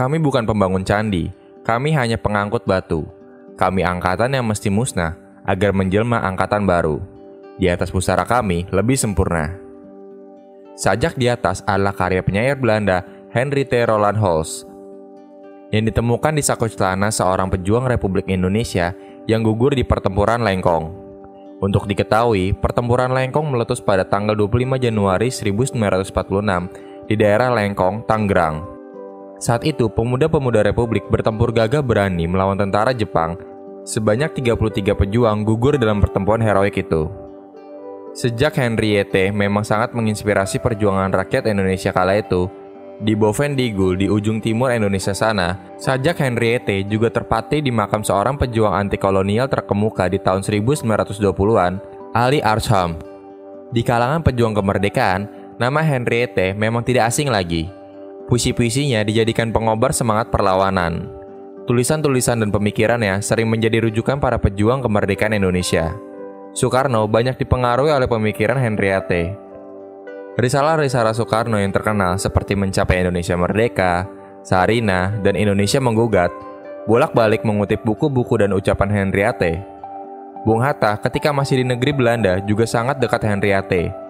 Kami bukan pembangun candi, kami hanya pengangkut batu. Kami angkatan yang mesti musnah, agar menjelma angkatan baru. Di atas pusara kami lebih sempurna. Sajak di atas adalah karya penyair Belanda Henriette Roland Holst, yang ditemukan di saku celana seorang pejuang Republik Indonesia yang gugur di pertempuran Lengkong. Untuk diketahui, pertempuran Lengkong meletus pada tanggal 25 Januari 1946 di daerah Lengkong, Tangerang. Saat itu, pemuda-pemuda Republik bertempur gagah berani melawan tentara Jepang. Sebanyak 33 pejuang gugur dalam pertempuran heroik itu. Sejak Henriette memang sangat menginspirasi perjuangan rakyat Indonesia kala itu, di Bovendigul di ujung timur Indonesia sana, sajak Henriette juga terpatri di makam seorang pejuang anti kolonial terkemuka di tahun 1920-an, Ali Arsham. Di kalangan pejuang kemerdekaan, nama Henriette memang tidak asing lagi. Puisi-puisinya dijadikan pengobar semangat perlawanan. Tulisan-tulisan dan pemikirannya sering menjadi rujukan para pejuang kemerdekaan Indonesia. Soekarno banyak dipengaruhi oleh pemikiran Henriette. Risalah-risalah Soekarno yang terkenal seperti Mencapai Indonesia Merdeka, Sarina, dan Indonesia Menggugat, bolak-balik mengutip buku-buku dan ucapan Henriette. Bung Hatta ketika masih di negeri Belanda juga sangat dekat Henriette.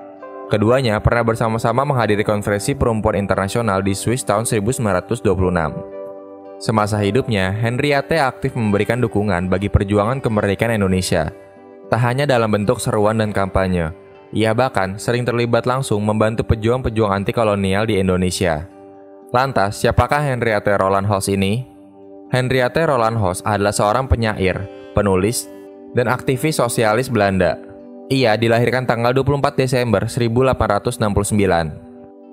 Keduanya pernah bersama-sama menghadiri konferensi perempuan internasional di Swiss tahun 1926. Semasa hidupnya, Henriette aktif memberikan dukungan bagi perjuangan kemerdekaan Indonesia. Tak hanya dalam bentuk seruan dan kampanye, ia bahkan sering terlibat langsung membantu pejuang-pejuang anti kolonial di Indonesia. Lantas, siapakah Henriette Roland Holst ini? Henriette Roland Holst adalah seorang penyair, penulis, dan aktivis sosialis Belanda. Ia dilahirkan tanggal 24 Desember 1869.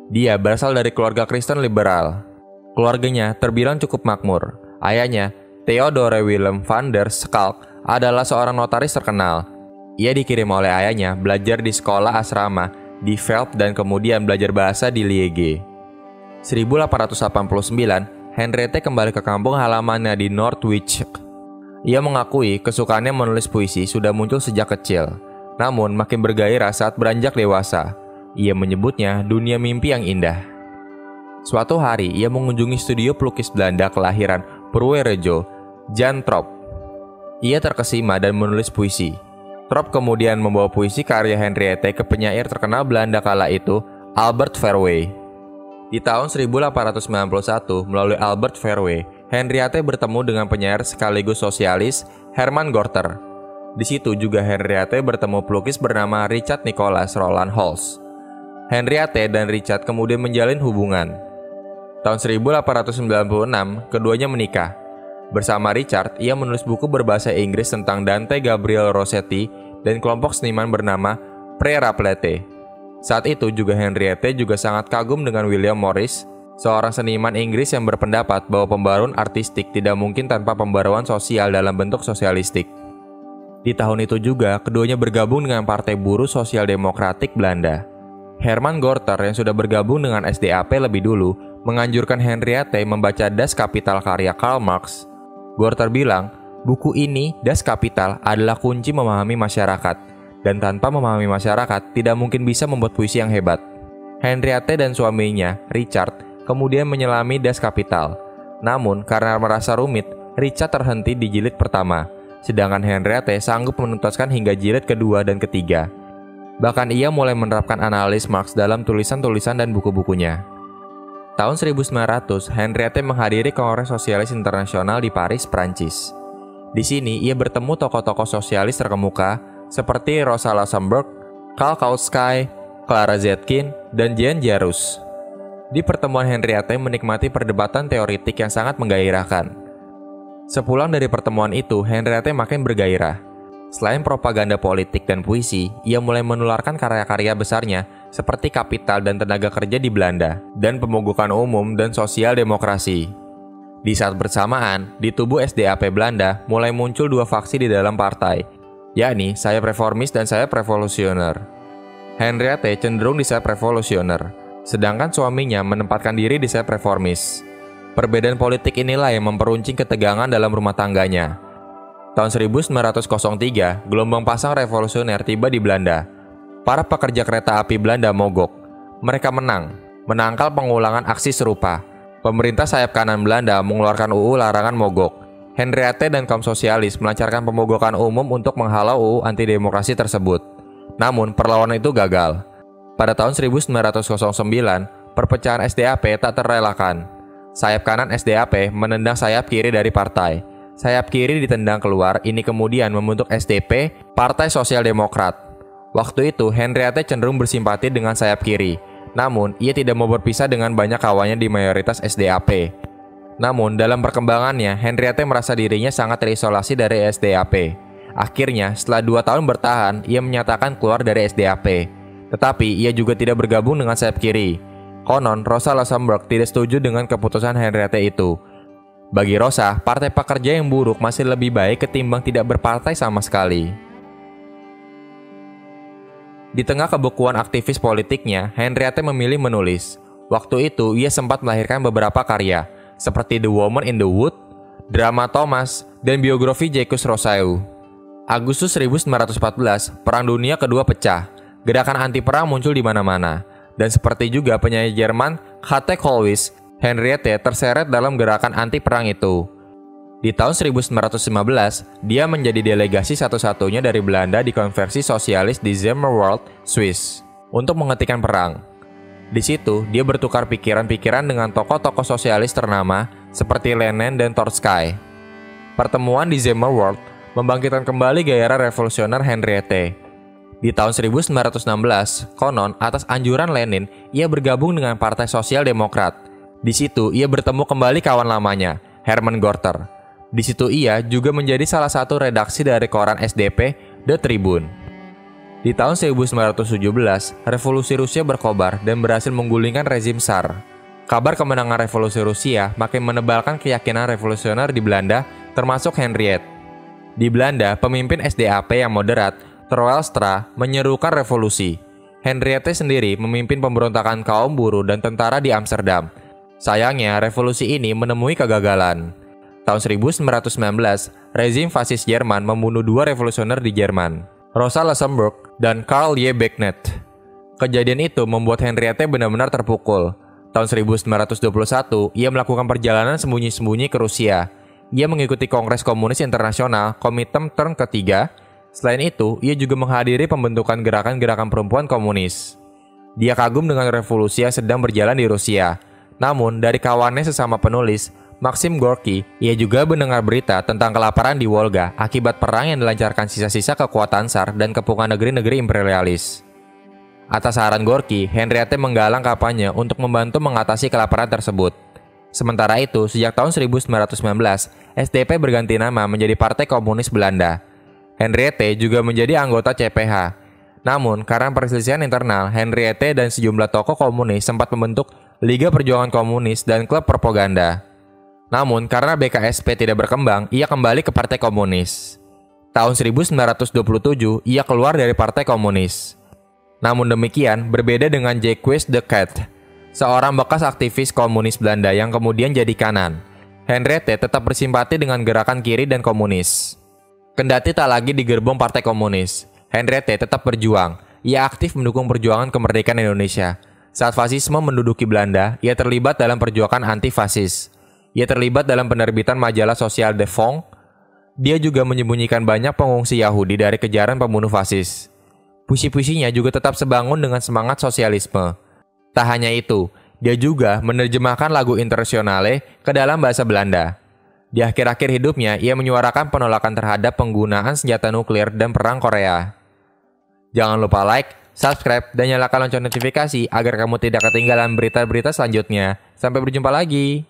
Dia berasal dari keluarga Kristen liberal. Keluarganya terbilang cukup makmur. Ayahnya, Theodore Willem van der Schalk, adalah seorang notaris terkenal. Ia dikirim oleh ayahnya belajar di sekolah asrama di Velp dan kemudian belajar bahasa di Liege. 1889, Henriette kembali ke kampung halamannya di Noordwijk. Ia mengakui kesukaannya menulis puisi sudah muncul sejak kecil, namun makin bergairah saat beranjak dewasa. Ia menyebutnya dunia mimpi yang indah. Suatu hari, ia mengunjungi studio pelukis Belanda kelahiran Purworejo, Jan Trop. Ia terkesima dan menulis puisi. Trop kemudian membawa puisi karya Henriette ke penyair terkenal Belanda kala itu, Albert Verwey. Di tahun 1891, melalui Albert Verwey, Henriette bertemu dengan penyair sekaligus sosialis Herman Gorter. Di situ juga Henriette bertemu pelukis bernama Richard Nicholas Roland Holst. Henriette dan Richard kemudian menjalin hubungan. Tahun 1896, keduanya menikah. Bersama Richard, ia menulis buku berbahasa Inggris tentang Dante Gabriel Rossetti dan kelompok seniman bernama Preraplete. Saat itu juga Henriette juga sangat kagum dengan William Morris, seorang seniman Inggris yang berpendapat bahwa pembaruan artistik tidak mungkin tanpa pembaruan sosial dalam bentuk sosialistik. Di tahun itu juga, keduanya bergabung dengan Partai Buruh Sosial Demokratik Belanda. Herman Gorter yang sudah bergabung dengan SDAP lebih dulu, menganjurkan Henriette membaca Das Kapital karya Karl Marx. Gorter bilang, buku ini, Das Kapital, adalah kunci memahami masyarakat, dan tanpa memahami masyarakat, tidak mungkin bisa membuat puisi yang hebat. Henriette dan suaminya, Richard, kemudian menyelami Das Kapital. Namun, karena merasa rumit, Richard terhenti di jilid pertama, sedangkan Henriette sanggup menuntaskan hingga jilid kedua dan ketiga. Bahkan ia mulai menerapkan analis Marx dalam tulisan-tulisan dan buku-bukunya. Tahun 1900, Henriette menghadiri Kongres Sosialis Internasional di Paris, Prancis. Di sini, ia bertemu tokoh-tokoh sosialis terkemuka seperti Rosa Luxemburg, Karl Kautsky, Clara Zetkin, dan Jean Jaurès. Di pertemuan, Henriette menikmati perdebatan teoritik yang sangat menggairahkan. Sepulang dari pertemuan itu, Henriette makin bergairah. Selain propaganda politik dan puisi, ia mulai menularkan karya-karya besarnya seperti Kapital dan Tenaga Kerja di Belanda, dan Pemogokan Umum dan Sosial Demokrasi. Di saat bersamaan, di tubuh SDAP Belanda mulai muncul dua faksi di dalam partai, yakni sayap reformis dan sayap revolusioner. Henriette cenderung di sayap revolusioner, sedangkan suaminya menempatkan diri di sayap reformis. Perbedaan politik inilah yang memperuncing ketegangan dalam rumah tangganya. Tahun 1903, gelombang pasang revolusioner tiba di Belanda. Para pekerja kereta api Belanda mogok. Mereka menangkal pengulangan aksi serupa. pemerintah sayap kanan Belanda mengeluarkan UU larangan mogok. Henriette dan kaum sosialis melancarkan pemogokan umum untuk menghalau UU anti-demokrasi tersebut. Namun, perlawanan itu gagal. Pada tahun 1909, perpecahan SDAP tak terelakkan. Sayap kanan SDAP menendang sayap kiri dari partai. Sayap kiri ditendang keluar, ini kemudian membentuk SDP, Partai Sosial Demokrat. Waktu itu, Henriette cenderung bersimpati dengan sayap kiri. Namun, ia tidak mau berpisah dengan banyak kawannya di mayoritas SDAP. Namun, dalam perkembangannya, Henriette merasa dirinya sangat terisolasi dari SDAP. Akhirnya, setelah 2 tahun bertahan, ia menyatakan keluar dari SDAP. Tetapi, ia juga tidak bergabung dengan sayap kiri. Konon, Rosa Luxemburg tidak setuju dengan keputusan Henriette itu. Bagi Rosa, partai pekerja yang buruk masih lebih baik ketimbang tidak berpartai sama sekali. Di tengah kebekuan aktivis politiknya, Henriette memilih menulis. Waktu itu, ia sempat melahirkan beberapa karya, seperti The Woman in the Wood, drama Thomas, dan biografi Jacques Rousseau. Agustus 1914, Perang Dunia Kedua pecah. Gerakan anti-perang muncul di mana-mana. Dan seperti juga penyanyi Jerman Kate Kollwitz, Henriette terseret dalam gerakan anti-perang itu. Di tahun 1915, dia menjadi delegasi satu-satunya dari Belanda di konversi sosialis di Zemmerwald, Swiss, untuk menghentikan perang. Di situ, dia bertukar pikiran-pikiran dengan tokoh-tokoh sosialis ternama seperti Lenin dan Trotsky. Pertemuan di Zemmerwald membangkitkan kembali gairah revolusioner Henriette. Di tahun 1916, konon atas anjuran Lenin, ia bergabung dengan Partai Sosial Demokrat. Di situ, ia bertemu kembali kawan lamanya, Hermann Gorter. Di situ ia juga menjadi salah satu redaksi dari koran SDP, The Tribune. Di tahun 1917, revolusi Rusia berkobar dan berhasil menggulingkan rezim Tsar. Kabar kemenangan revolusi Rusia makin menebalkan keyakinan revolusioner di Belanda, termasuk Henriette. Di Belanda, pemimpin SDAP yang moderat, Troelstra, menyerukan revolusi. Henriette sendiri memimpin pemberontakan kaum buruh dan tentara di Amsterdam. Sayangnya, revolusi ini menemui kegagalan. Tahun 1919, rezim fasis Jerman membunuh 2 revolusioner di Jerman, Rosa Luxemburg dan Karl Liebknecht. Kejadian itu membuat Henriette benar-benar terpukul. Tahun 1921, ia melakukan perjalanan sembunyi-sembunyi ke Rusia. Ia mengikuti Kongres Komunis Internasional Komintern ketiga. Selain itu, ia juga menghadiri pembentukan gerakan-gerakan perempuan komunis. Dia kagum dengan revolusi yang sedang berjalan di Rusia. Namun, dari kawannya sesama penulis, Maxim Gorky, ia juga mendengar berita tentang kelaparan di Wolga akibat perang yang dilancarkan sisa-sisa kekuatan Tsar dan kepungan negeri-negeri imperialis. Atas saran Gorky, Henriette menggalang kampanye untuk membantu mengatasi kelaparan tersebut. Sementara itu, sejak tahun 1919, SDP berganti nama menjadi Partai Komunis Belanda. Henriette juga menjadi anggota CPH. Namun, karena perselisihan internal, Henriette dan sejumlah tokoh komunis sempat membentuk Liga Perjuangan Komunis dan klub propaganda. Namun, karena BKSP tidak berkembang, ia kembali ke Partai Komunis. Tahun 1927, ia keluar dari Partai Komunis. Namun demikian, berbeda dengan Jacques de Cat, seorang bekas aktivis komunis Belanda yang kemudian jadi kanan. Henriette tetap bersimpati dengan gerakan kiri dan komunis. Kendati tak lagi di gerbong Partai Komunis, Henriette tetap berjuang. Ia aktif mendukung perjuangan kemerdekaan Indonesia. Saat fasisme menduduki Belanda, ia terlibat dalam perjuangan anti-fasis. Ia terlibat dalam penerbitan majalah sosial De Fonds. Dia juga menyembunyikan banyak pengungsi Yahudi dari kejaran pembunuh fasis. Puisi-puisinya juga tetap sebangun dengan semangat sosialisme. Tak hanya itu, dia juga menerjemahkan lagu Internationale ke dalam bahasa Belanda. Di akhir-akhir hidupnya, ia menyuarakan penolakan terhadap penggunaan senjata nuklir dan perang Korea. Jangan lupa like, subscribe, dan nyalakan lonceng notifikasi agar kamu tidak ketinggalan berita-berita selanjutnya. Sampai berjumpa lagi.